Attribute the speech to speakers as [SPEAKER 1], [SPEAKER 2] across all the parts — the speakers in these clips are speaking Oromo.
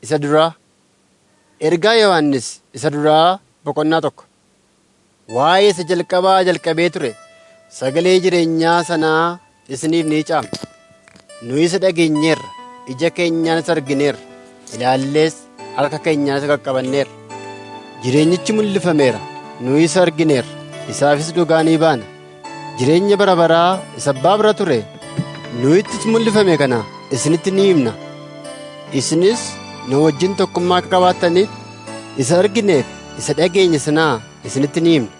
[SPEAKER 1] Isa duraa ergaa Yohaannis isa duraa boqonnaa tokko. Waa'ee isa jalqabaa jalqabee ture sagalee jireenyaa sanaa isiniif ni caamna. Nu isa dhageenyeerra, ija keenyaan isa argineerra, ilaallees harka keenyaan isa qaqqabanneerra. Jireenyichi mul'ifameera, nu isa argineerra, isaafis dhugaa ni baana. Jireenya bara baraa isa abbaa bira ture, nu ittis mul'ifame kana isinitti ni himna. Isinis nu wajjin tokkummaa akka qabaattaniif isa argineef isa dhageenye sanaa isinitti ni himna.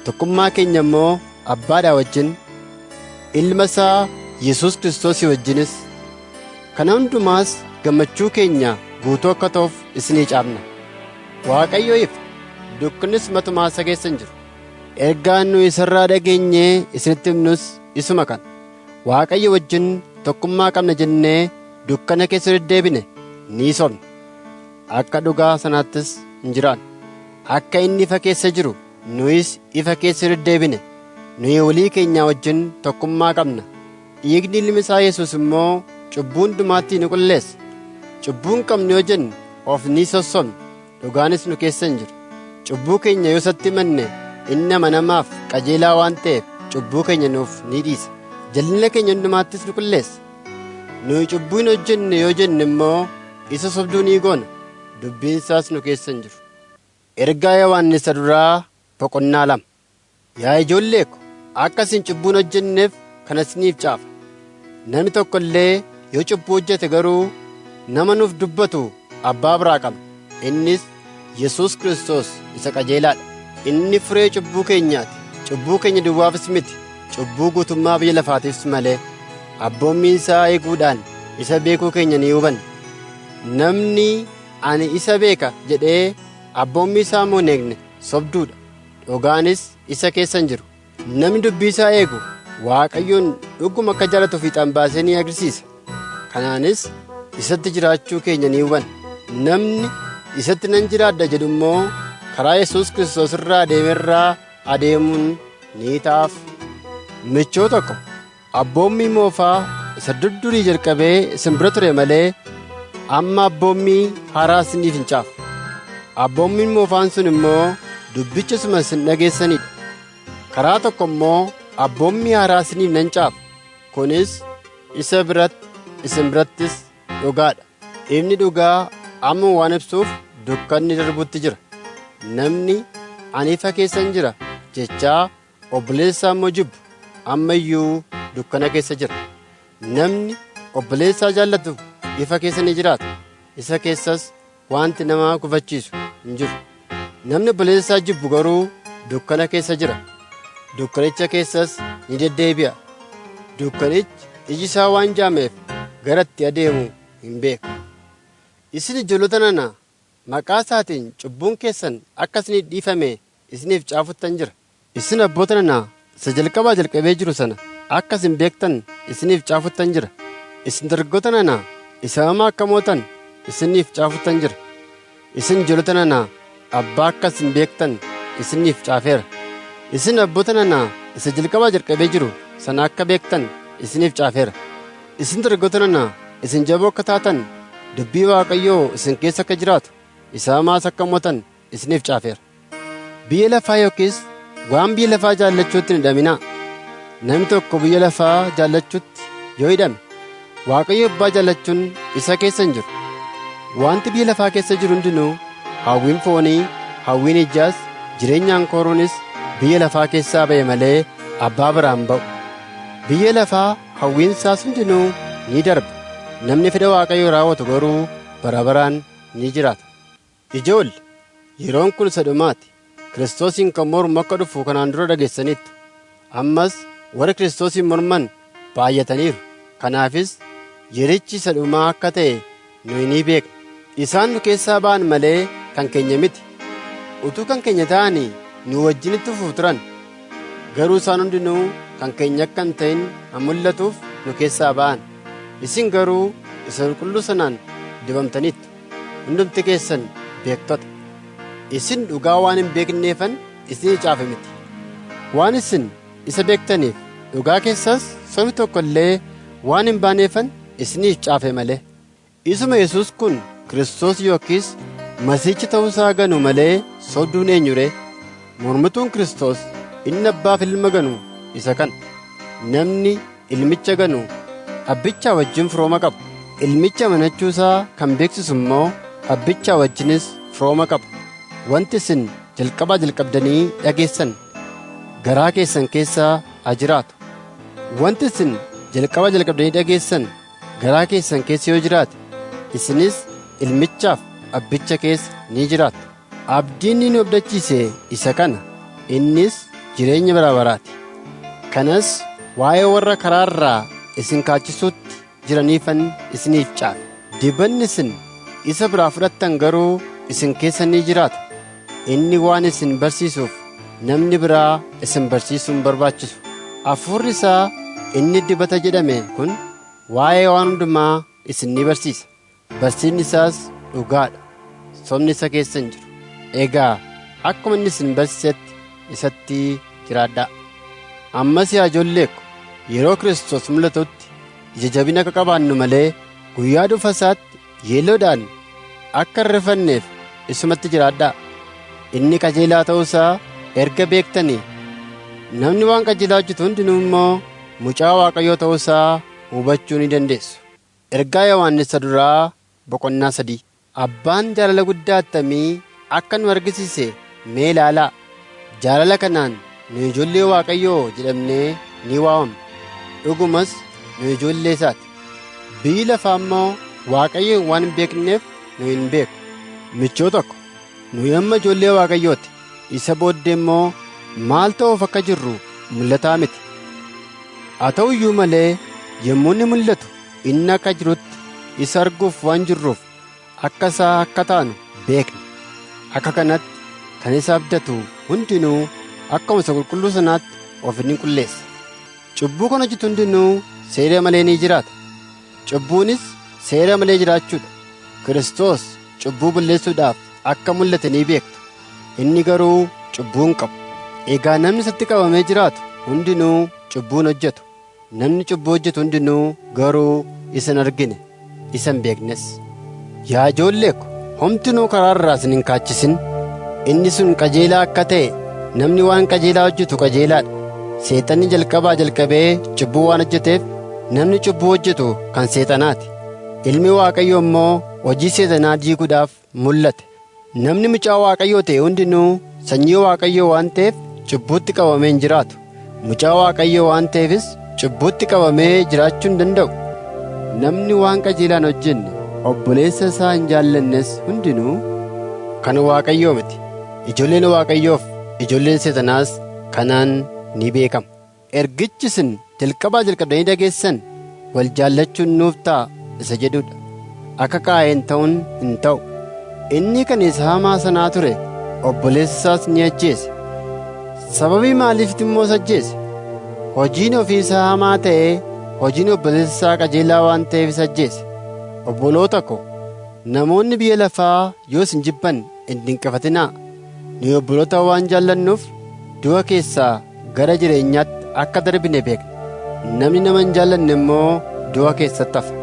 [SPEAKER 1] Tokkummaa keenya immoo Abbaadhaa wajjin, Ilma isaa Yesuus Kiristoosii wajjinis. Kana hundumaas gammachuu keenya guutuu akka ta'uuf isinii caamna. Waaqayyo ifa, dukkanis matumaa isa keessa hin jiru. Ergaan nu isarraa dhageenyee isinitti himnus isuma kana. Waaqayyo wajjin tokkummaa qabna jennee dukkana keessa deddeebine ni sobna. Akka dhugaa sanaattis hin jiraannu. Akka inni ifa keessa jiru nuyis ifa keessa deddeebine. Nuyi walii keenyaa wajjin tokkummaa qabna. Dhiigni Ilma isaa Yesuus immoo cubbuu hundumaatti nu qulleessa. Cubbuu hin qabne yoo jenne of ni sossobna, dhugaanis nu keessa hin jiru. Cubbuu keenya yoo isatti himanne inni amanamaaf qajeelaa waan ta'eef cubbuu keenya nuuf ni dhiisa. Jal'ina keenya hundumaattis nu qulleessa. Nuyi cubbuu hin hojjenne yoo jenne immoo isa sobduu ni goona, dubbiin isaas nu keessa hin jiru. Ergaa Yohaannis isa duraa boqonnaa 2. Yaa ijoollee ko, akka isin cubbuu hin hojjenneef kana isiniif caafa. Namni tokko illee yoo cubbuu hojjete garuu nama nuuf dubbatu Abbaa biraa qabna. Innis Yesuus Kiristoos isa qajeelaadha. Inni furee cubbuu keenyaati. Cubbuu keenya duwwaafis miti, cubbuu guutummaa biyya lafaatiifis malee. Abboommiin isaa eeguudhaan isa beekuu keenya ni hubanna. Namni ani isa beeka jedhee abboommii isaa immoo hin eegne sobduudha, dhugaanis isa keessa hin jiru. Namni dubbii isaa eegu Waaqayyoon dhuguma akka jaallatu fiixaan baasee ni agarsiisa. Kanaanis isatti jiraachuu keenya ni hubanna. Namni isatti nan jiraadha jedhu immoo karaa Yesuus Kiristoos irraa adeemerraa adeemuun ni ta'aaf. Michoo tokko abboommii moofaa isa durdurii jalqabee isin bira ture malee amma abboommii haaraa isiniif hin caafu. Abboommiin moofaan sun immoo dubbicha isuma isin dhageessanidha. Karaa tokko immoo abboommii haaraa isiniif nan caafa. Kunis isa biratti isin birattis dhugaadha. Ifni dhugaa amma waan ibsuuf dukkanni darbutti jira. Namni ani ifa keessan jira jechaa obboleessaa immoo jibbu amma iyyuu dukkana keessa jira. Namni obboleessaa jaallatu ifa keessa ni jiraata. Isa keessas wanti nama gufachiisu hin jiru. Namni obboleessaa jibbu garuu dukkana keessa jira. Dukkanicha keessas ni deddeebi'a. Dukkanichi iji isaa waan jaameef gara itti adeemu hin beeku. Isin ijoollota nana, maqaa isaatiin cubbuun keessan akka isiniif dhiifame isiniif caafuttan jira. Isin abboota nana, isa jalqabaa jalqabee jiru sana akka isin beektan isiniif caafuttan jira. Isin dargaggoota nana, isa hamaa akka mootan isiniif caafuttan jira. Isin ijoollota nana, abbaa akka isin beektan isiniif caafeera. Isin abboota nana, isa jalqabaa jalqabee jiru sana akka beektan isiniif caafeera. Isin dargaggoota nana, isin jaboo akka taatan, dubbii Waaqayyoo isin keessa akka jiraatu, isa hamaas akka mootan isiniif caafeera. Biyya lafaa yookiis waan biyya lafaa jaallachuutti hin hidhaminaa. Namni tokko biyya lafaa jaallachuutti yoo hidhame, Waaqayyo Abbaa jaallachuun isa keessa hin jiru. Wanti biyya lafaa keessa jiru hundinuu hawwiin foonii, hawwiin ijaas, jireenyaan kooruunis biyya lafaa keessaa ba'e malee Abbaa biraan ba'u. Biyya lafaa hawwiin isaas hundinuu ni darba. Namni fedha Waaqayyoo raawwatu garuu bara baraan ni jiraata. Ijoolle, yeroon kun isa dhumaati. Kiristoosiin kan mormu akka dhufu kanaan dura dhageessaniittu. Ammas warri Kiristoosiin morman baay'ataniiru. Kanaafis yerichi isa dhumaa akka ta'e nuyi ni beekna. Isaan nu keessaa ba'an malee kan keenya miti. Utuu kan keenya ta'anii nu wajjinitti fufuu turan. Garuu isaan hundinuu kan keenya akka hin ta'in han mul'atuuf nu keessaa ba'an. Isin garuu isa qulqulluu sanaan dibamtaniittu. Hundumti keessan beektota. Isin dhugaa waan hin beekneefan isinii caafe miti. Waan isin isa beektaniif dhugaa keessas sobni tokko illee waan hin baaneefan isiniif caafe malee. Isuma Yesuus kun Kiristoos yookiis Masiihicha ta'uusaa ganu malee sobduun eenyu ree? Mormituun Kiristoos inni Abbaaf Ilma ganu isa kana. Namni Ilmicha ganu Abbichaa wajjin firooma qaba. Ilmicha amanachuusaa kan beeksisu immoo Abbichaa wajjinis firooma qaba. Wanti isin jalqabdanii dhageessan garaa keessan keessaa haa jiraatu. Wanti isin jalqabdanii dhageessan garaa keessan keessa yoo jiraate, isinis Ilmichaaf Abbicha keessa ni jiraattu. Abdiin inni abdachiise isa kana, innis jireenya bara baraati. Kanas waa'ee warra karaarraa isin kaachisuutti jiraniifan isiniif caala. Dibanni isin isa biraa fudhattan garuu isin keessa ni jiraata. Inni waan isin barsiisuuf namni biraa isin barsiisuun barbaachisu. Hafuurri isaa inni dibata jedhame kun waa'ee waan hundumaa isin ni barsiisa. Barsiisni isaas dhugaadha. Sobni isa keessa hin jiru. Egaa akkuma inni isin barsiisetti isatti jiraadhaa. Ammas yaa ijoollee ko, yeroo Kiristoos mul'atutti ija jabina akka qabaannu malee guyyaa dhufa isaatti yeelloodhaan akka hin rifanneef isumatti jiraadhaa. Inni qajeelaa ta'uusaa erga beektanii, namni waan qajeelaa hojjetu hundinuu immoo mucaa Waaqayyoo ta'uusaa hubachuu ni dandeessu. Ergaa Yohannis duraa boqonnaa 3. Abbaan jaalala guddaa attamii akka nu argisiise mee ilaalaa. Jaalala kanaan nu ijoollee Waaqayyoo jedhamnee ni waamamna. Dhugumas nu ijoollee isaati. Biyyi lafaa immoo Waaqayyoon waan hin beekneef nu hin beeku. Michoo tokko, nu amma ijoollee Waaqayyooti. Isa booddee immoo maal ta'uuf akka jirru mul'ataa miti. Haa ta'u iyyuu malee yommuu inni mul'atu inni akka jirutti isa arguuf waan jirruuf akka isaa akka taanu beekna. Akka kanatti kan isa abdatu hundinuu akkuma isa qulqulluu sanaatti of ni qulleessa. Cubbuu kan hojjetu hundinuu seera malee ni jiraata. Cubbuunis seera malee jiraachuudha. Kiristoos cubbuu balleessuudhaaf akka mul'ate ni beektu. Inni garuu cubbuu hin qabu. Egaa namni isatti qabamee jiraatu hundinuu cubbuu hin hojjetu. Namni cubbuu hojjetu hundinuu garuu isa hin argine, isa hin beeknes. Yaa ijoollee ko, homtinuu karaa irraa isin hin kaachisin. Inni sun qajeelaa akka ta'e namni waan qajeelaa hojjetu qajeelaadha. Seexanni jalqabee cubbuu waan hojjeteef namni cubbuu hojjetu kan seexanaati. Ilmi Waaqayyoo immoo hojii seexanaa diiguudhaaf mul'ate. Namni mucaa Waaqayyoo ta'e hundinuu sanyii Waaqayyoo waan ta'eef cubbuutti qabamee hin jiraatu. Mucaa Waaqayyoo waan ta'eefis cubbuutti qabamee jiraachuu hin danda'u. Namni waan qajeelaan hojjenne obboleessa isaa hin jaallannes hundinuu kan Waaqayyoo miti. Ijoolleen Waaqayyoof ijoolleen seexanaas kanaan ni beekamu. Ergichi isin jalqabdanii dhageessan wal jaallachuun nuuf ta'a isa jedhudha. Akka Qaayeen ta'uun hin ta'u. Inni kan isa hamaa sanaa ture obboleessa isaas ni ajjeese. Sababii maaliif immoo isa ajjeese? Hojiin ofii isaa hamaa ta'ee hojiin obboleessa isaa qajeelaa waan ta'eef isa ajjeese. Obboloota ko, namoonni biyya lafaa yoo isin jibban hin dinqifatinaa. Nu obboloota waan jaallannuuf du'a keessaa gara jireenyaatti akka darbine beekna. Namni nama hin jaallanne immoo du'a keessatti hafa.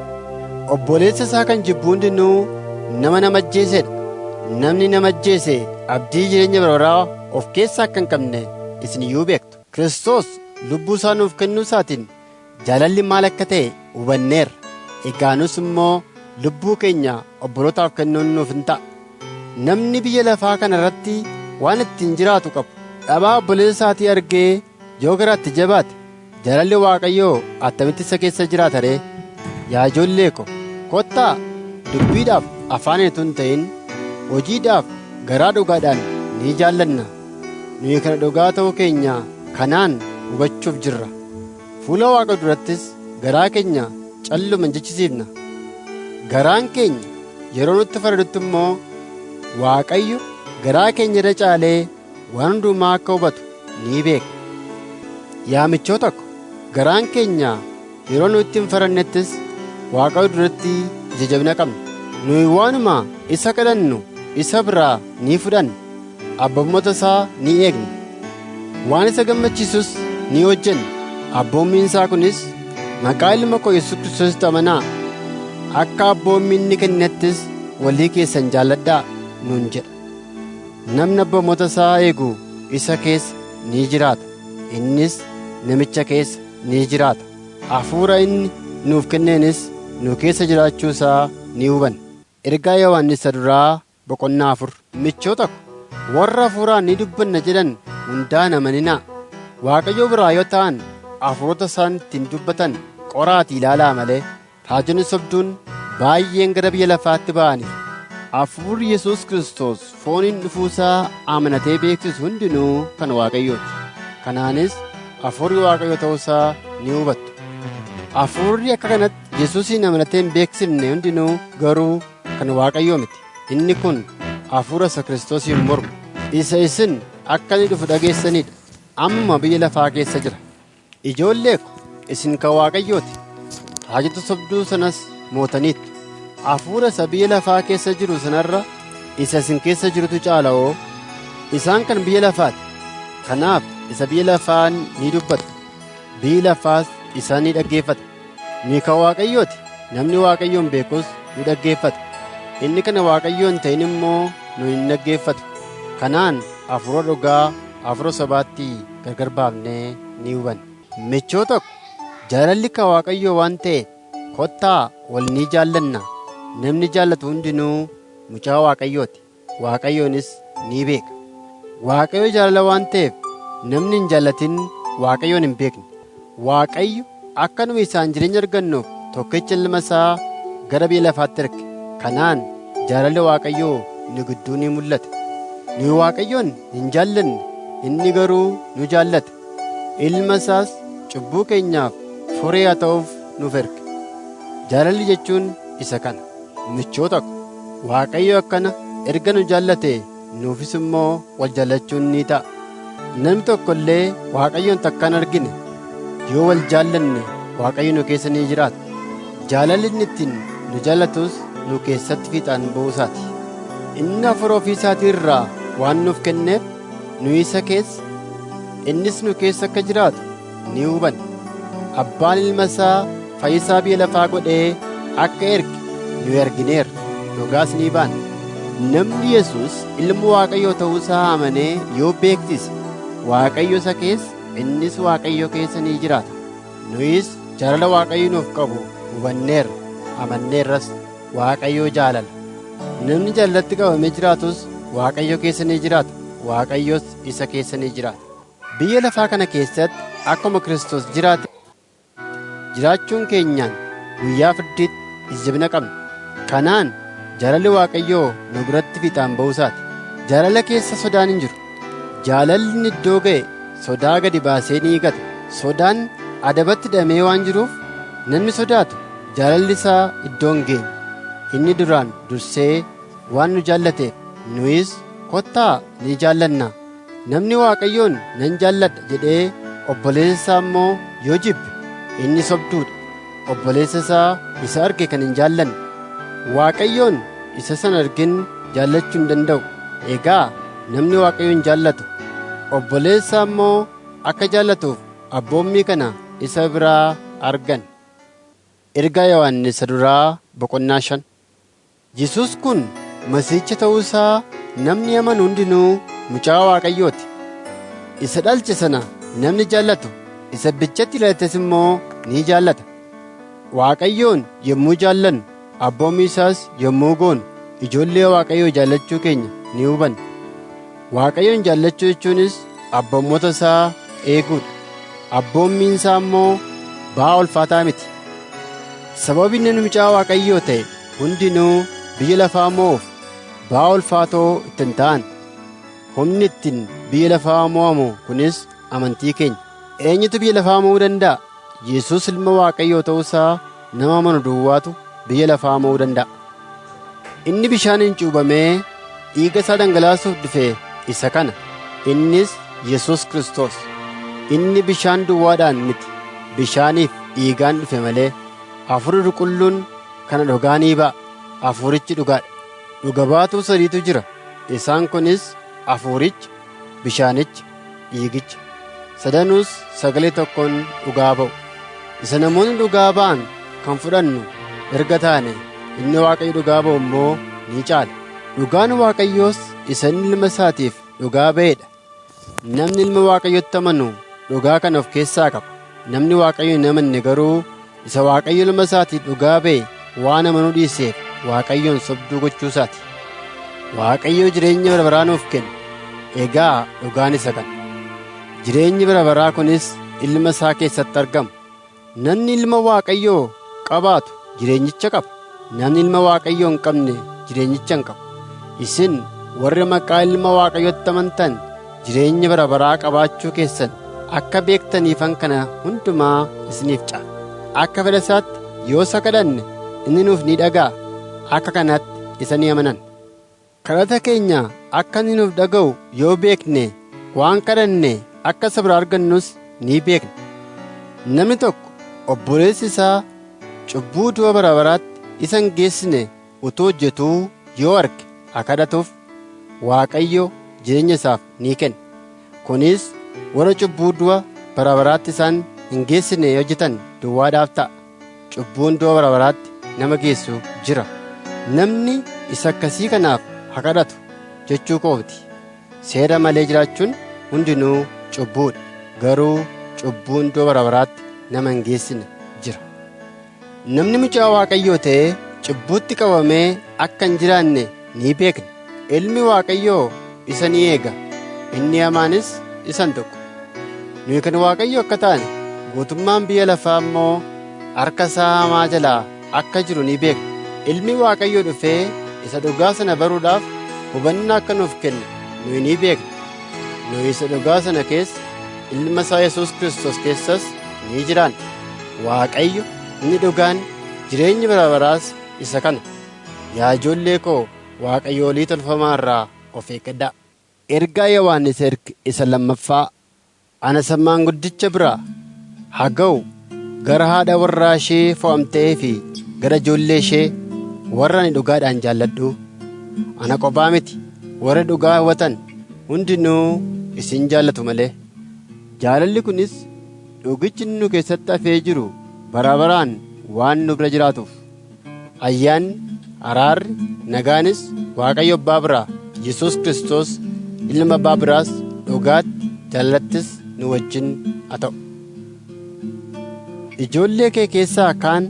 [SPEAKER 1] Obboleessa isaa kan jibbu hundinuu nama ajjeesedha. Namni nama ajjeese abdii jireenya bara baraa of keessaa akka hin qabne isin iyyuu beektu. Kiristoos lubbuu isaa nuuf kennuu isaatiin jaalalli maal akka ta'e hubanneerra. Egaa nus immoo lubbuu keenya obbolootaaf kennuun nuuf hin ta'a. Namni biyya lafaa kana irratti waan ittiin jiraatu qabu. Dhabaa obboleessa isaatii argee yoo garaatti jabaate jaalalli Waaqayyoo attamitti isa keessa jiraata ree? Yaa ijoollee ko, kottaa dubbiidhaaf afaan utuu hin ta'in hojiidhaaf garaa dhugaadhaan ni jaallanna. Nuyi kana dhugaa ta'uu keenya kanaan hubachuuf jirra. Fuula Waaqa durattis garaa keenya calluma hin jechisiifna. Garaan keenya yeroo nutti faradutti immoo Waaqayyo garaa keenya irra caalee waan hundumaa akka hubatu ni beeka. Yaa michoota ko, garaan keenya yeroo nutti hin farannettis Waaqayyo duratti ija jabina qabna. Nuyi waanuma isa kadhannu isa biraa ni fudhanna. Abboommota isaa ni eegna. Waan isa gammachiisus ni hojjenna. Abboommiin isaa kunis maqaa Ilma koo Yesuus Kiristoositti amanaa. Akka abboommii inni kennettis walii keessan jaalladhaa nuun jedha. Namni abboommota isaa eegu isa keessa ni jiraata, innis namicha keessa ni jiraata. Hafuura inni nuuf kenneenis nu keessa jiraachuu isaa ni hubanna. Ergaa Yohannis duraa boqonnaa 4. Michoota ko, warra hafuuraan ni dubbanna jedhan hundaan amaninaa. Waaqayyo biraa yoo ta'an hafuurota isaan ittiin dubbatan qoraatii ilaalaa malee raajonni sobduun baay'een gara biyya lafaatti ba'aniiru. Hafuurri Yesuus Kiristoos fooniin dhufuusaa amanatee beeksisu hundinuu kan Waaqayyooti. Kanaanis hafuurri Waaqayyo ta'uusaa ni hubattu. Hafuurri akka kanatti Yesuusin amanatee hin beeksifne hundinuu garuu kan Waaqayyoo miti. Inni kun hafuura isa Kiristoosiin mormu, isa isin akka inni dhufu dhageessanidha. Amma biyya lafaa keessa jira. Ijoollee ko, isin kan Waaqayyooti. Raajota sobduu sanas mootaniittu. Hafuura isa biyya lafaa keessa jiru sanarra isa isin keessa jirutu caala oo. Isaan kan biyya lafaati. Kanaaf isa biyya lafaan ni dubbata, biyyi lafaas isaan ni dhaggeeffata. Ni kan Waaqayyooti. Namni Waaqayyoon beekus ni dhaggeeffata. Inni kana Waaqayyoo hin ta'in immoo nu hin dhaggeeffatu. Kanaan hafuura dhugaa hafuura sobaatti gargar baafnee ni hubanna. Michoota ko, jaalalli kan Waaqayyoo waan ta'eef kottaa wal ni jaallanna. Namni jaallatu hundinuu mucaa Waaqayyooti. Waaqayyoonis ni beeka. Waaqayyo jaalala waan ta'eef namni hin jaallatin Waaqayyoon hin beekne. Waaqayyo akka nu isaan jireenya argannuuf tokkicha ilma isaa gara biyya lafaatti erge. Kanaan jaalalli Waaqayyoo nu gidduu ni mul'ata. Nu Waaqayyoon hin jaallanne, inni garuu nu jaallate. Ilma isaas cubbuu keenyaaf furee haa ta'uuf nuuf erge. Jaalalli jechuun isa kana. Michoota ko, Waaqayyo akkana erga nu jaallate nuufis immoo wal jaallachuun ni ta'a. Namni tokko illee Waaqayyoon takkaan argine yoo wal jaallanne Waaqayyo nu keessa ni jiraata. Jaalalli inni ittiin nu jaallatus nu keessatti fiixaan bu'uusaati. Inni hafuura ofii isaatii irraa waan nuuf kenneef nu isa keessa, innis nu keessa akka jiraatu ni hubanna. Abbaan ilma isaa fayyisaa biyya lafaa godhee akka erge nu argineerra, dhugaas ni baanna. Namni Yesuus ilma Waaqayyoo ta'uusaa amanee yoo beeksise Waaqayyo isa keessa, innis Waaqayyo keessa ni jiraata. Nuyis jaalala Waaqayyo nuuf qabu hubanneerra, amanneerras. Waaqayyo jaalala. Namni jaalalatti qabamee jiraatus Waaqayyo keessa ni jiraata, Waaqayyos isa keessa ni jiraata. Biyya lafaa kana keessatti akkuma Kiristoos jiraate jiraachuun keenyaan guyyaa firdiitti ija jabina qabna. Kanaan jaalalli Waaqayyoo nu biratti fiixaan ba'uusaati. Jaalala keessa sodaan hin jiru. Jaalalli iddoo ga'e sodaa gadi baasee ni gata. Sodaan adabatti hidhamee waan jiruuf namni sodaatu jaalalli isaa iddoo hin geenye. Inni duraan dursee waan nu jaallateef nuyis kottaa ni jaallanna. Namni Waaqayyoon nan jaalladha jedhee obboleessa isaa immoo yoo jibbe inni sobduudha. Obboleessa isaa isa arge kan hin jaallanne Waaqayyoon isa sana argin jaallachuu hin danda'u. Egaa namni Waaqayyoon jaallatu obboleessa immoo akka jaallatuuf abboommii kana isa biraa argan. Ergaa Yohannis duraa boqonnaa 5. Yesuus kun Masiihicha ta'uusaa namni amanu hundinuu mucaa Waaqayyooti. Isa dhalche sana namni jaallatu isa bichatti ilaalates immoo ni jaallata. Waaqayyoon yommuu jaallannu abboommii isaas yommuu goonu ijoollee Waaqayyoo jaallachuu keenya ni hubanna. Waaqayyoon jaallachuu jechuunis abboommota isaa eeguudha. Abboommiin isaa immoo ba'aa ulfaataa miti. Sababii namni mucaa Waaqayyoo ta'e hundinuu biyya lafaa moo'uuf ba'aa ulfaatoo ittiin ta'an. Humni ittiin biyya lafaa moo'amu kunis amantii keenya. Eenyutu biyya lafaa moo'uu danda'a? Yesuus ilma Waaqayyoo ta'uusaa nama amanu duwwaatu biyya lafaa moo'uu danda'a. Inni bishaaniin cuubamee dhiiga isaa dhangalaasuuf dhufe isa kana. Innis Yesuus Kiristoos. Inni bishaan duwwaadhaan miti, bishaaniif dhiigaan dhufe malee. Hafuurri qulqulluun kana dhugaa ni ba'a. Hafuurichi dhugaadha. Dhuga baatuu sadiitu jira. Isaan kunis hafuuricha, bishaanicha, dhiigicha. Sadanuus sagalee tokkoon dhugaa ba'u. Isa namoonni dhugaa ba'an kan fudhannu erga taane inni Waaqayyo dhugaa ba'u immoo ni caala. Dhugaan Waaqayyoos isa inni ilma isaatiif dhugaa ba'eedha. Namni ilma Waaqayyotti amanu dhugaa kana of keessaa qaba. Namni Waaqayyo hin amanne garuu isa Waaqayyo ilma isaatiif dhugaa ba'e waan amanuu dhiiseef Waaqayyoon sobduu gochuu isaati. Waaqayyo jireenya bara baraa nuuf kenna. Egaa dhugaan isa kana. Jireenyi bara baraa kunis ilma isaa keessatti argama. Namni ilma Waaqayyoo qabaatu jireenyicha qaba. Namni ilma Waaqayyoo hin qabne jireenyicha hin qabu. Isin warri maqaa ilma Waaqayyotti amantan jireenya bara baraa qabaachuu keessan akka beektaniifan kana hundumaa isiniif caala. Akka fedha isaatti yoo isa kadhanne inni nuuf ni dhaga'a. Akka kanatti isa ni amanan. Kadhata keenya akka inni nuuf dhaga'u yoo beekne waan kadhanne akka isa biraa argannus ni beekna. Namni tokko obboleessi isaa cubbuu du'a bara baraatti isa hin geessine utuu hojjetuu yoo arge haa kadhatuuf. Waaqayyo jireenya isaaf ni kenna. Kunis warra cubbuu du'a bara baraatti isaan hin geessine hojjetan duwwaadhaaf ta'a. Cubbuun du'a bara baraatti nama geessu jira. Namni isa akkasii kanaaf haa kadhatu jechuu koo miti. Seera malee jiraachuun hundinuu cubbuudha. Garuu cubbuun du'a bara baraatti nama hin geessine jira. Namni mucaa Waaqayyoo ta'ee cubbuutti qabamee akka hin jiraanne ni beekna. Ilmi Waaqayyoo isa ni eega. Inni hamaanis isa hin tuqu. Nuyi kan Waaqayyo akka taane guutummaan biyya lafaa immoo harka isaa hamaa jalaa akka jiru ni beekna. Ilmi Waaqayyoo dhufee isa dhugaa sana baruudhaaf hubannaa akka nuuf kenne nuyi ni beekna. Nuyi isa dhugaa sana keessa ilma isaa Yesuus Kiristoos keessas ni jiraanna. Waaqayyo inni dhugaan jireenyi bara baraas isa kana. Yaa ijoollee koo waaqayyoolii tolfamaa irraa of eeggadhaa. Ergaa Yohannis erge isa lammaffaa. Ana sammaan guddicha biraa haa ga'u gara haadha warraa ishee fo'amtee fi gara ijoollee ishee warra ani dhugaadhaan jaalladhu. Ana qophaa miti, warra dhugaa hawwatan hundinuu isin jaallatu malee. Jaalalli kunis dhugichi nu keessatti hafee jiru bara baraan waan nu bira jiraatuuf. Ayyaanni, araarri, nagaanis Waaqayyo Abbaa biraa, Yesuus Kiristoos ilma Abbaa biraas dhugaatti jaalattis nu wajjin haa ta'u. Ijoollee kee keessaa kaan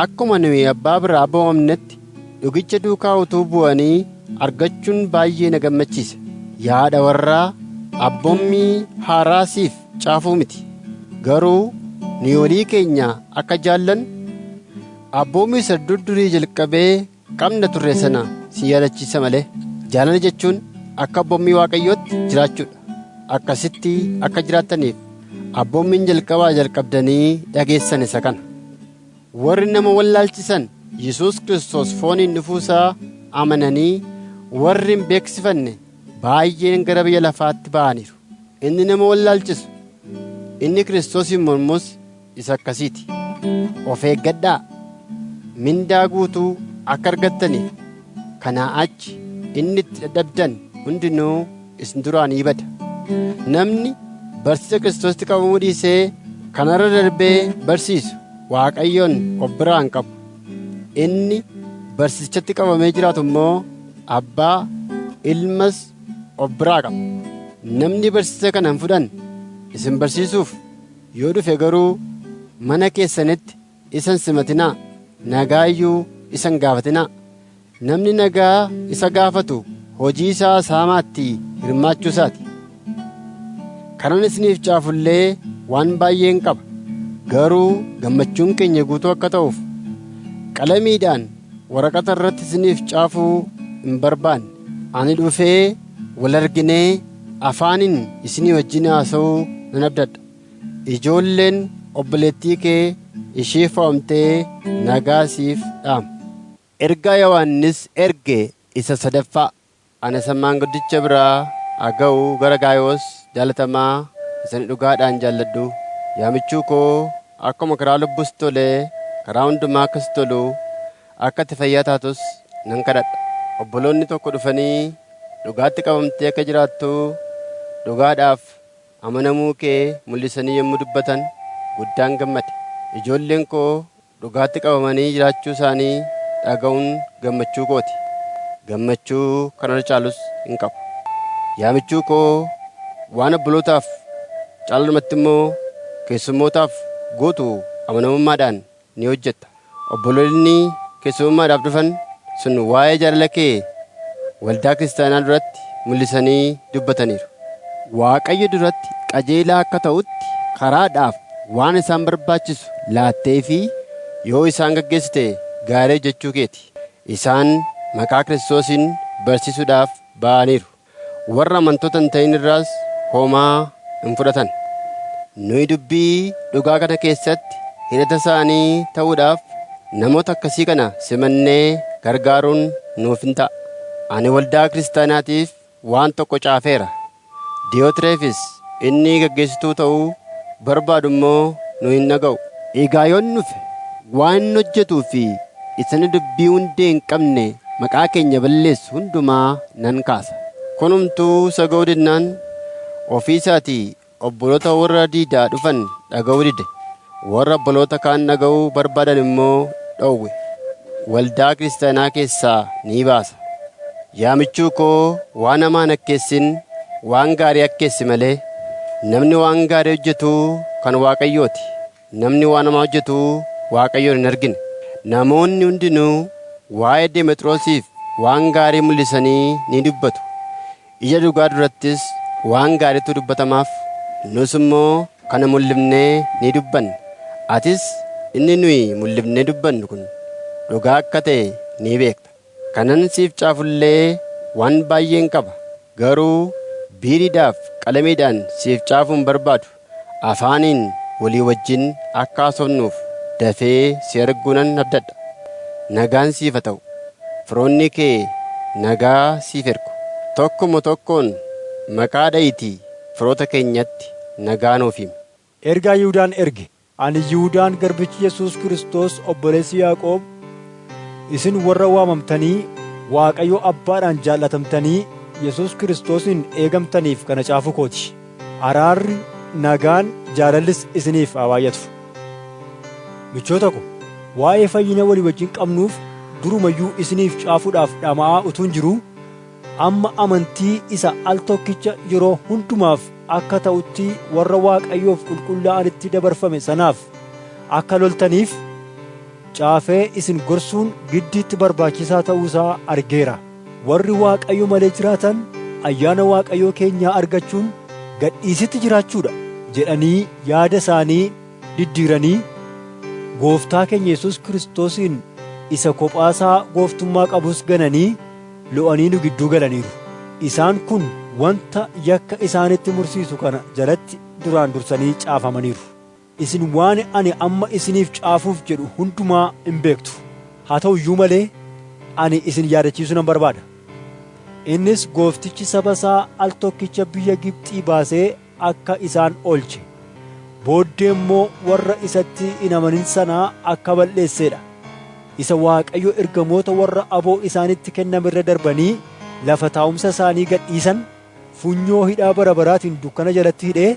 [SPEAKER 1] akkuma nuyi Abbaa biraa abboomamnetti dhugicha duukaa utuu bu'anii argachuun baay'ee na gammachiise. Yaada warraa abboommii haaraa siif caafuu miti. Garuu nu walii keenya akka jaallan abboommii isa durii jalqabee qabna turre sana si yaadachiisa malee. Jaalala jechuun akka abboommii Waaqayyootti jiraachuudha. Akkasitti akka jiraattaniif abboommiin jalqabaa jalqabdanii dhageessan isa kana. Warri nama wallaalchisan Yesuus Kiristoos fooniin dhufuusaa amananii warri hin beeksifanne baay'een gara biyya lafaatti ba'aniiru. Inni nama wallaalchisu, inni Kiristoosiin mormus isa akkasiiti. Of eeggadhaa. Mindaa guutuu akka argattaniif kanaa achi inni itti dadhabdan hundinuu isin duraa ni bada. Namni barsiisa Kiristoositti qabamuu dhiisee kanarra darbee barsiisu Waaqayyoon of biraa hin qabu. Inni barsiisichatti qabamee jiraatu immoo Abbaa, Ilmas of biraa qaba. Namni barsiisa kana hin fudhanne isin barsiisuuf yoo dhufe garuu mana keessanitti isa hin simatinaa. Nagaa iyyuu isa hin gaafatinaa. Namni nagaa isa gaafatu hojii isaa saamaatti hirmaachuu isaati. Kanan isiniif caafullee waan baay'een qaba. Garuu gammachuun keenya guutuu akka ta'uuf qalamiidhaan waraqata irratti isiniif caafuu hin barbaanne. Ani dhufee wal arginee afaaniin isinii wajjin haasa'uu nan abdadha. Ijoolleen obboleettii kee ishee fo'amtee nagaa siif dhaamu. Ergaa Yohannis erge isa sadaffaa. Ana sammaan guddicha biraa haa ga'u gara Gaayoos jaalatamaa isa dhugaadhaan jaalladhu. Yaa michuu koo akkuma karaa lubbus tolee karaa hundumaa akkas tolu akka itti fayyaa taatus nan kadhadha. Obboloonni tokko dhufanii dhugaatti qabamtee akka jiraattu dhugaadhaaf amanamuu kee mul'isanii yommuu dubbatan guddaan gammade. Ijoolleen koo dhugaatti qabamanii jiraachuu isaanii dhaga'uun gammachuu kooti. gammachuu kana caalus hin qabu. Yaa michuu koo waan obbolootaaf caalumatti immoo keessummootaaf gootu amanamummaadhaan ni hojjetta. Obboloonni keessummaadhaaf dhufan sun waa'ee jaalala kee waldaa kiristaanaa duratti mul'isanii dubbataniiru. Waaqayyo duratti qajeelaa akka ta'utti karaadhaaf waan isaan barbaachisu laattee fi yoo isaan gaggeessite gaarii jechuu keeti. Isaan maqaa Kiristoosiin barsiisuudhaaf ba'aniiru. Warra amantoota hin ta'in irraas homaa hin fudhatan. Nuyi dubbii dhugaa kana keessatti hidhata isaanii ta'uudhaaf namoota akkasii kana simannee gargaaruun nuuf hin ta'a. Ani waldaa kiristaanaatiif waan tokko caafeera. Diyootireefis inni gaggeessituu ta'uu barbaadu immoo nu hin dhaga'u. Egaa yoon dhufe waan inni hojjetuu fi isani dubbii hundee hin qabne maqaa keenya balleessu hundumaa nan kaasa. Kunumtuu isa ga'uu didnaan ofii isaatii obboloota warra diidaa dhufan dhaga'uu dide. Warra obboloota kaan dhaga'uu barbaadan immoo dhowwe. Waldaa kiristaanaa keessaa ni baasa. Yaa michuu koo waan hamaa hin akkeessin, waan gaarii akkeessi malee. Namni waan gaarii hojjetu kan Waaqayyooti. Namni waan hamaa hojjetu Waaqayyoon hin argine. Namoonni hundinuu waa'ee Demexiroosiif waan gaarii mul'isanii ni dubbatu. Ija dhugaa durattis waan gaariitu dubbatamaaf. Nus immoo kana mul'ifnee ni dubbanna. Atis inni nuyi mul'ifnee dubbannu kun dhugaa akka ta'e ni beekta. Kanan siif caafullee waan baay'een qaba. Garuu biiriidhaaf qalamiidhaan siif caafuun barbaadu. Afaaniin walii wajjin akka haasofnuuf dafee si arguu nan abdadha. Nagaan siif haa ta'u. Firoonni kee nagaa siif ergu. Tokkuma tokkoon maqaa dha'iitii firoota keenyatti nagaa nuuf himi.
[SPEAKER 2] Ergaa Yihuudaan erge. Ani Yihuudaan garbichi Yesuus Kiristoos obboleessi Yaaqoob, isin warra waamamtanii Waaqayyo Abbaadhaan jaallatamtanii Yesuus Kiristoosiin eegamtaniif kana caafuu kooti. Araarri, nagaan, jaalallis isiniif haa baay'atu. Michoota ko, waa'ee fayyina walii wajjin qabnuuf durumayyuu isiniif caafuudhaaf dhama'aa utuun jiruu, amma amantii isa al tokkicha yeroo hundumaaf akka ta'utti warra Waaqayyoof qulqullaa'anitti dabarfame sanaaf akka loltaniif caafee isin gorsuun giddiitti barbaachisaa ta'uusaa argeera. Warri Waaqayyo malee jiraatan ayyaana Waaqayyoo keenyaa argachuun gadhiisitti jiraachuudha jedhanii yaada isaanii diddiiranii Gooftaa keenya Yesuus Kiristoosiin isa kophaasaa gooftummaa qabus gananii lo'anii nu gidduu galaniiru. Isaan kun wanta yakka isaanitti mursiisu kana jalatti duraan dursanii caafamaniiru. Isin waan ani amma isiniif caafuuf jedhu hundumaa hin beektu. Haa ta'u iyyuu malee ani isin yaadachiisuu nan barbaada. Innis gooftichi saba isaa al tokkicha biyya Gibxii baasee akka isaan oolche. Booddee immoo warra isatti hin amanin sanaa akka balleesseedha. Isa Waaqayyo ergamoota warra aboo isaanitti kennamerra darbanii lafa taa'umsa isaanii gadhiisan funyoo hidhaa bara baraatiin dukkana jalatti hidhee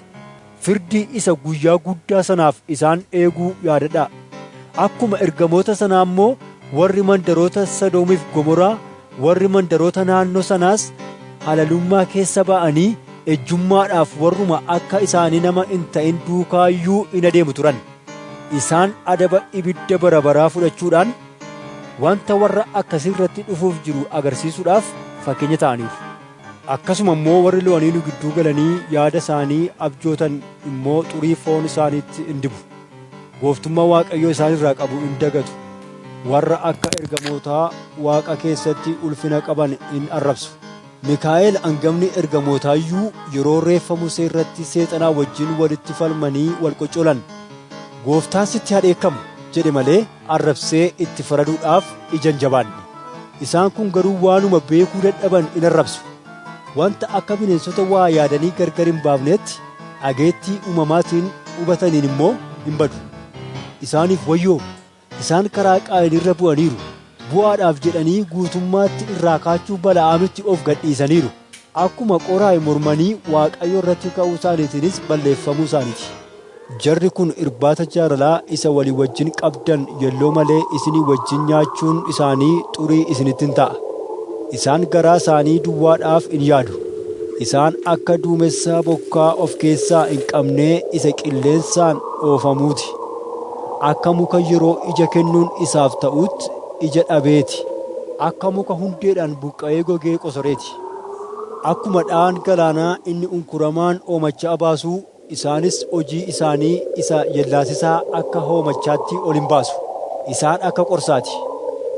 [SPEAKER 2] firdii isa guyyaa guddaa sanaaf isaan eeguu yaadadhaa. Akkuma ergamoota sanaa immoo warri mandaroota Sodoomiif Gomoraa, warri mandaroota naannoo sanaas halalummaa keessa ba'anii ejjummaadhaaf warruma akka isaanii nama hin ta'in duukaayyuu in adeemu turan. Isaan adaba ibidda bara baraa fudhachuudhaan wanta warra akkasii irratti dhufuuf jiru agarsiisuudhaaf fakkeenya ta'aniiru. Akkasuma immoo warri lo'anii nu gidduu galanii yaada isaanii abjootan immoo xurii foon isaaniitti in dibu. Gooftummaa Waaqayyoo isaan irraa qabu in dagatu. Warra akka ergamootaa Waaqa keessatti ulfina qaban in arrabsu. Mikaa'el hangafni ergamootayyuu yeroo reeffa Musee irratti seexanaa wajjin walitti falmanii wal qocolan. Gooftaan sitti haa dheekkamu jedhe malee arrabsee itti faraduudhaaf ija hin jabaanne. Isaan kun garuu waanuma beekuu dadhaban in arrabsu. Wanta akka bineensota waa yaadanii gargar hin baafnetti dhageettii uumamaatiin hubataniin immoo hin badu. Isaaniif wayyoo! Isaan karaa Qaayil irra bu'aniiru. Bu'aadhaaf jedhanii guutummaatti irraa kaachuu Bala'aamitti of gadhiisaniiru. Akkuma Qooraahi mormanii Waaqayyo irratti ka'uu isaaniitiinis balleeffamuu isaaniiti. Jarri kun irbaata jaalalaa isa walii wajjin qabdan yelloo malee isinii wajjin nyaachuun isaanii xurii isinitti hin ta'a. Isaan garaa isaanii duwwaadhaaf in yaadu. Isaan akka duumessaa bokkaa of keessaa hin qabnee isa qilleensaan oofamuuti. Akka muka yeroo ija kennuun isaaf ta'utti ija dhabeeti. Akka muka hundeedhaan buqqa'ee gogee qosoreeti. Akkuma dha'aan galaanaa inni unkuramaan hoomachaa baasuu, isaanis hojii isaanii isa yellaasisaa akka hoomachaatti ol hin baasu. Isaan akka qorsaati.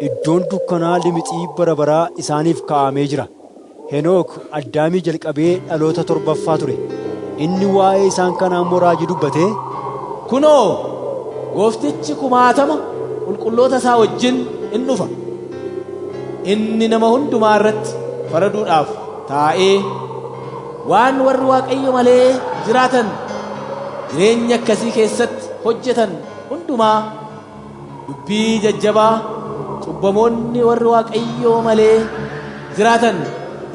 [SPEAKER 2] Iddoon dukkanaa limixii bara baraa isaaniif kaa'amee jira. Henook Addaamii jalqabee dhaloota 7ffaa ture. Inni waa'ee isaan kanaa immoo raajii dubbatee,
[SPEAKER 3] kunoo gooftichi 1000 qulqulloota isaa wajjin in dhufa. Inni nama hundumaa irratti faraduudhaaf taa'ee waan warri Waaqayyo malee jiraatan jireenya akkasii keessatti hojjetan hundumaa dubbii jajjabaa cubbamoonni warri Waaqayyo malee jiraatan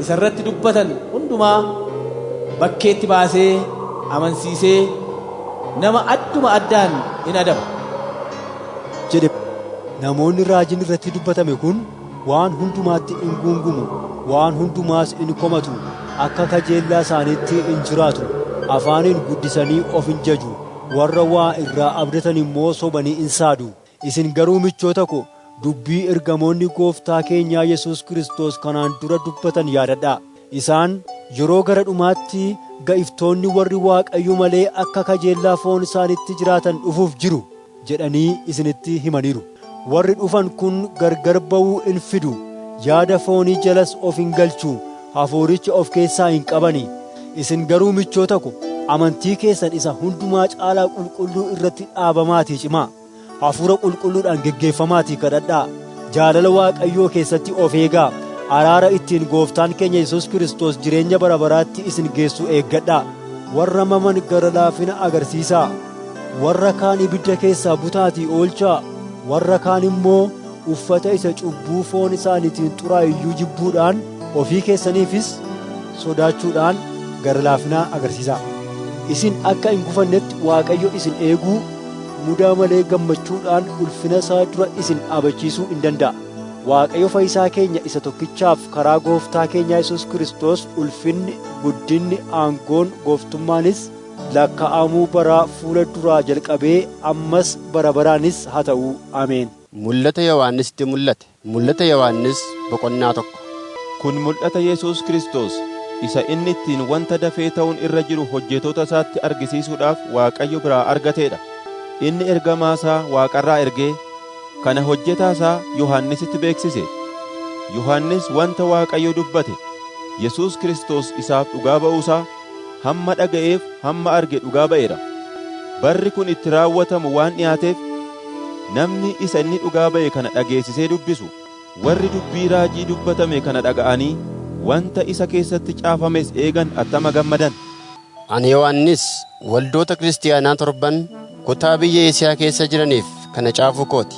[SPEAKER 3] isa irratti dubbatan hundumaa bakkeetti baasee amansiisee nama adduma addaan in adaba
[SPEAKER 2] jedhe. Namoonni raajiin irratti dubbatame kun waan hundumaatti in guungumu, waan hundumaas in komatu, akka kajeellaa isaaniitti in jiraatu, afaaniin guddisanii of in jaju, warra waa irraa abdatan immoo sobanii in saadu. Isin garuu michoota ko, dubbii ergamoonni gooftaa keenyaa Yesuus Kiristoos kanaan dura dubbatan yaadadhaa. Isaan yeroo gara dhumaatti ga'iftoonni warri Waaqayyo malee akka kajeellaa foon isaanitti jiraatan dhufuuf jiru jedhanii isinitti himaniiru. Warri dhufan kun gargar ba'uu in fidu, yaada foonii jalas of hin galchu, hafuuricha of keessaa hin qabani. Isin garuu michoota ko, amantii keessan isa hundumaa caalaa qulqulluu irratti dhaabamaatii cimaa. Hafuura qulqulluudhaan geggeeffamaatii kadhadhaa. Jaalala Waaqayyoo keessatti of eegaa. Araara ittiin gooftaan keenya Yesuus Kiristoos jireenya bara baraatti isin geessu eeggadhaa. Warra maman gara laafina agarsiisaa. Warra kaan ibidda keessaa butaatii oolchaa. Warra kaan immoo uffata isa cubbuu foon isaaniitiin xuraa'iyyuu jibbuudhaan ofii keessaniifis sodaachuudhaan gara laafinaa agarsiisaa. Isin akka hin gufannetti Waaqayyo isin eeguu mudaa malee gammachuudhaan ulfina isaa dura isin dhaabachiisuu in danda'a. Waaqayyo Fayyisaa keenya isa tokkichaaf karaa gooftaa keenyaa Yesuus Kiristoos ulfinni, guddinni, aangoon, gooftummaanis lakkaa'amuu baraa fuula duraa jalqabee ammas bara baraanis haa ta'u. Ameen.
[SPEAKER 1] Mul'ata Yohaannisitti mul'ate. Mul'ata Yohaannis boqonnaa 1.
[SPEAKER 4] Kun mul'ata Yesuus Kiristoos isa inni ittiin wanta dafee ta'uun irra jiru hojjettoota isaatti argisiisuudhaaf Waaqayyo biraa argateedha. Inni ergamaa isaa Waaqarraa ergee kana hojjetaa isaa Yohaannisitti beeksise. Yohaannis wanta Waaqayyo dubbate Yesuus Kiristoos isaaf dhugaa ba'uusaa hamma dhaga'eef hamma arge dhugaa ba'eera. Barri kun itti raawwatamu waan dhiyaateef namni isa inni dhugaa ba'e kana dhageessisee dubbisu warri dubbii raajii dubbatame kana dhaga'anii wanta isa keessatti caafames eegan attama gammadan.
[SPEAKER 1] Ani Yohaannis waldoota kiristiyaanaa 7 kutaa biyya Esiyaa keessa jiraniif kana caafuu kooti.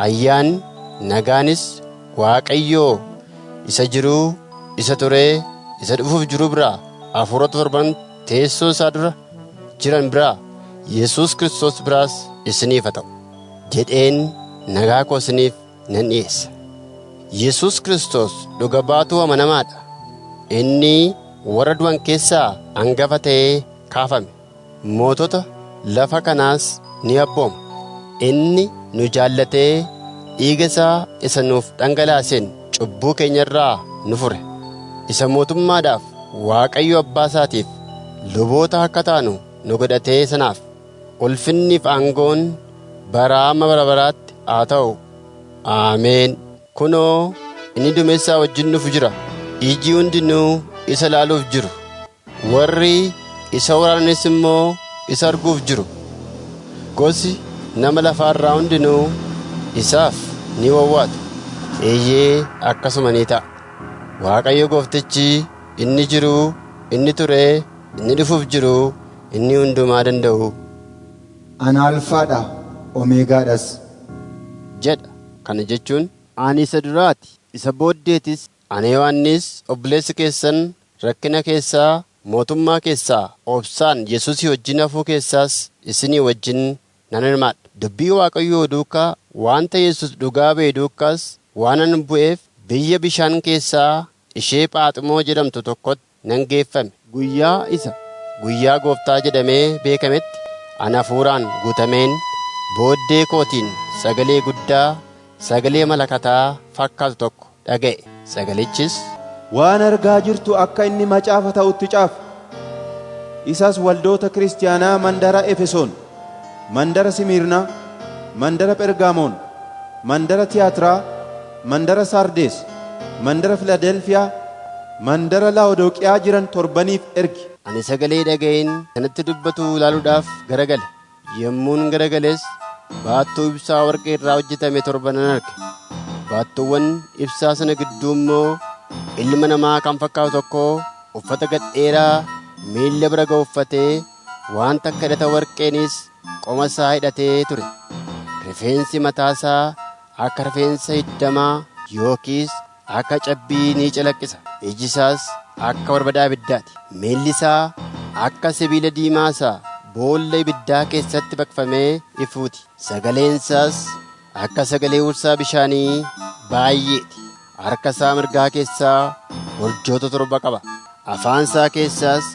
[SPEAKER 1] Ayyaan nagaanis Waaqayyoo isa jiruu, isa turee, isa dhufuuf jiru biraa, hafuurota 7 teessoo isaa dura jiran biraa, Yesuus Kiristoos biraas isiniif haa ta'u jedheen nagaa koo isiniif nan dhiyeessa. Yesuus Kiristoos dhuga baatuu amanamaadha. Inni warra du'an keessaa hangafa ta'ee kaafame. Mootota lafa kanaas ni abbooma. Inni nu jaallatee dhiiga isaa isa nuuf dhangalaaseen cubbuu keenyarraa nu fure. Isa mootummaadhaaf Waaqayyo abbaa isaatiif luboota akka taanu nu godhatee sanaaf ulfinniif aangoon bara amma bara baraatti haa ta'u. Ameen. Kunoo inni duumessaa wajjin dhufu jira. Iji hundinuu isa laaluuf jiru. Warri isa waraananis immoo isa arguuf jiru. Gosi nama lafaarraa hundinuu isaaf ni wawwaatu. Eeyyee akkasuma ni ta'a. Waaqayyo gooftichi inni jiru, inni turee, inni dhufuuf jiru, inni hundumaa danda'u.
[SPEAKER 5] Ana alfaadha, omeegaadhas
[SPEAKER 1] jedha. Kana jechuun ani isa duraati, isa booddeetis. Ani Yohaannis obboleessi keessan rakkina keessaa, mootummaa keessaa, obsaan Yesuusii wajjin hafuu keessaas isinii wajjin nan hirmaadha. Dubbii Waaqayyoo duukaa, wanta Yesuus dhugaa ba'e duukaas waanan bu'eef biyya bishaan keessaa ishee Phaaxmoo jedhamtu tokkotti nan geeffame. Guyyaa gooftaa jedhamee beekametti ana hafuuraan guutameen booddee kootiin sagalee guddaa, sagalee malakataa fakkaatu tokko dhaga'e. Sagalichis,
[SPEAKER 4] waan argaa jirtu akka inni macaafa ta'utti caafi. Isas waldoota kiristaanaa mandara Efesoon, mandara Simirnaa, mandara Phergaamoon, mandara Tiyaatiraa, mandara Sardees, mandara Filadelfiyaa, mandara Laawodooqiyaa jiran torbaniif ergi.
[SPEAKER 1] ani sagalee dhaga'een kanatti dubbatu ilaaluudhaaf garagale. Yommuun garagales baattuu ibsaa warqee irraa hojjetame torba nan arge. Baattuuwwan ibsaa sana gidduu immoo ilma namaa kan fakkaatu tokko uffata gadheeraa miilla bira ga'u uffatee waan takka hidhata warqeenis qoma isaa hidhatee ture. Rifeensi mataasaa akka rifeensa hiddamaa yookiis akka cabbii ni calaqqisa. Iji isaas akka barbadaa ibiddaati. Miilli isaa akka sibiila diimaa isaa boolla ibiddaa keessatti baqfamee ifuuti. Sagaleen isaas akka sagalee ursaa bishaanii baay'eeti. Harka isaa mirgaa keessaa urjoota torba qaba. Afaan isaa keessaas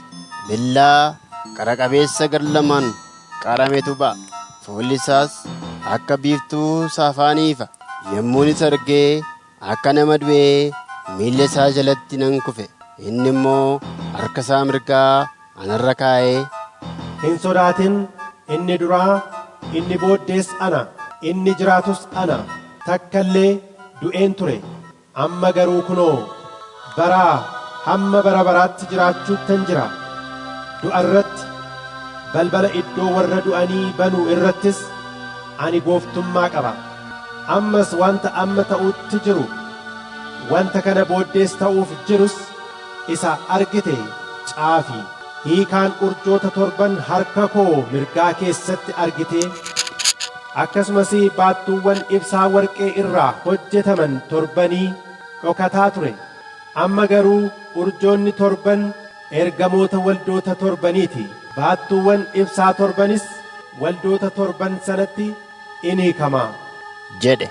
[SPEAKER 1] billaa qara qabeessa gar lamaan qarametu ba'a. Fuulli isaas akka biiftuu saafaanii ifa. Yommuun isa argee akka nama du'ee miilla isaa jalatti nan kufe. Inni immoo harka isaa mirgaa anarra kaa'ee,
[SPEAKER 6] hin sodaatin, inni duraa, inni booddees ana, inni jiraatus ana. Takka illee du'een ture, amma garuu kunoo baraa hamma bara baraatti jiraachuuttan jira. Du'a irratti, balbala iddoo warra du'anii banuu irrattis ani gooftummaa qaba. Ammas wanta amma ta'utti jiru, wanta kana booddees ta'uuf jirus isa argite caafi. Hiikaan urjoota torban harka koo mirgaa keessatti argite, akkasumas baattuuwwan ibsaa warqee irraa hojjetaman torbanii dhokataa ture. Amma garuu urjoonni torban ergamoota waldoota torbaniiti. Baattuuwwan ibsaa torbanis waldoota torban sanatti in hiikamaa
[SPEAKER 1] jedhe.